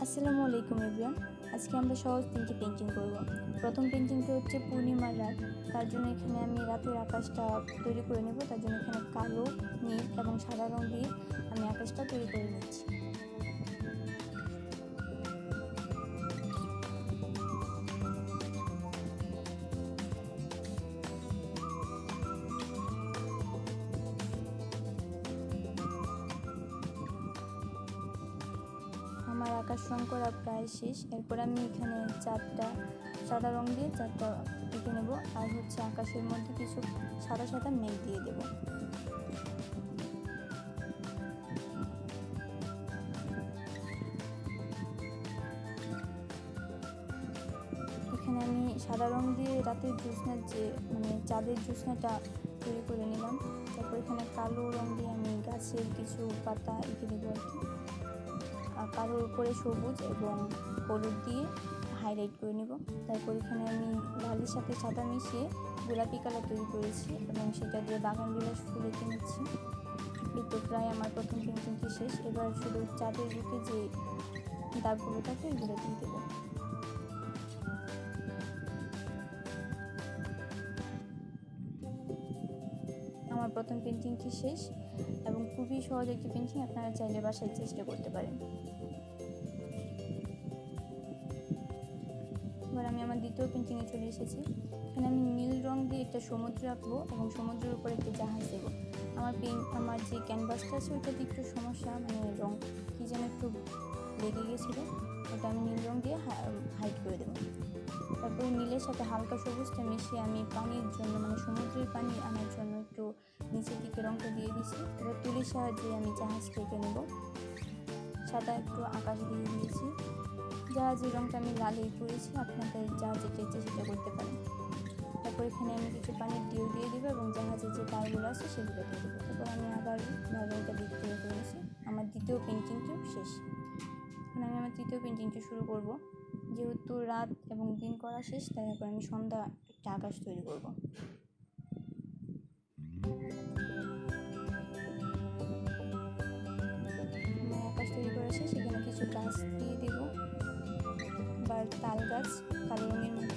আসসালামু আলাইকুম এভরিওয়ান। আজকে আমরা সহজ তিনটি পেন্টিং করব। প্রথম পেন্টিংটা হচ্ছে পূর্ণিমার রাত। তার জন্য এখানে আমি রাতের আকাশটা তৈরি করে নেব। তার জন্য এখানে কালো, নীল এবং সাদা রং দিয়ে আমি আকাশটা তৈরি করে নিচ্ছি। আমার আকাশ রং করা প্রায় শেষ। এরপর আমি এখানে চারটা সাদা রং দিয়ে চারটা এঁকে নেব, আর হচ্ছে আকাশের মধ্যে কিছু সাদা সাদা মেঘ দিয়ে দেব। এখানে আমি সাদা রং দিয়ে রাতের জ্যোৎস্নার যে চাঁদের জ্যোৎস্নাটা তৈরি করে নিলাম। তারপর এখানে কালো রং দিয়ে আমি গাছের কিছু পাতা এঁকে দেবো আর কি। কালোর উপরে সবুজ এবং হলুদ দিয়ে হাইলাইট করে নেব। তারপর এখানে আমি লালের সাথে সাদা মিশিয়ে গোলাপি কালার তৈরি করেছি এবং সেটা দিয়ে বাগান বিলাস ফুল এঁকে নিচ্ছি। এই তো প্রায় আমার প্রথম পেন্টিংটি শেষ। এবার শুধু চাঁদের বুকে যে দাগগুলো থাকে এগুলো দিয়ে দেবো। আমার প্রথম পেন্টিংটি শেষ এবং খুবই সহজ একটি পেন্টিং, আপনারা চাইলে বাসায় চেষ্টা করতে পারেন। এবার আমি আমার দ্বিতীয় পেন্টিংয়ে চলে এসেছি। এখানে আমি নীল রং দিয়ে একটা সমুদ্র আঁকবো এবং সমুদ্রের উপর একটি জাহাজ দেবো। আমার যে ক্যানভাসটা আছে ওইটাতে একটু সমস্যা, রং কী যেন একটু লেগে গেছিলো, ওটা আমি নীল রং দিয়ে হাইড করে দেবো। তারপরে নীলের সাথে হালকা সবুজটা মিশিয়ে আমি পানির জন্য সমুদ্রের পানি আনার জন্য একটু নিচের দিকে রংটা দিয়ে দিচ্ছি। এবার তুলির সাহায্যে আমি জাহাজটা এঁকে নেব। সাদা একটু আকাশ দিয়ে দিয়েছি। জাহাজের রংটা আমি লালেই করেছি, আপনাদের যা যেটা ইচ্ছে সেটা করতে পারেন। তারপর এখানে আমি কিছু পানির ঢেউ দিয়ে দেবো এবং জাহাজের যে তারগুলো আছে সেগুলো দিয়ে দেবো। তারপর আমি আবার রংটা দিক তৈরি করেছি। আমার দ্বিতীয় পেন্টিংটিও শেষ। এখন আমি আমার তৃতীয় পেন্টিংটি শুরু করব। যেহেতু রাত এবং দিন করা শেষ, তাই এখন আমি সন্ধ্যা একটা আকাশ তৈরি করব। আকাশ তৈরি করা শেষ। এখানে কিছু গাছ দিয়ে দেব, বা তাল গাছ কালো রঙের মধ্যে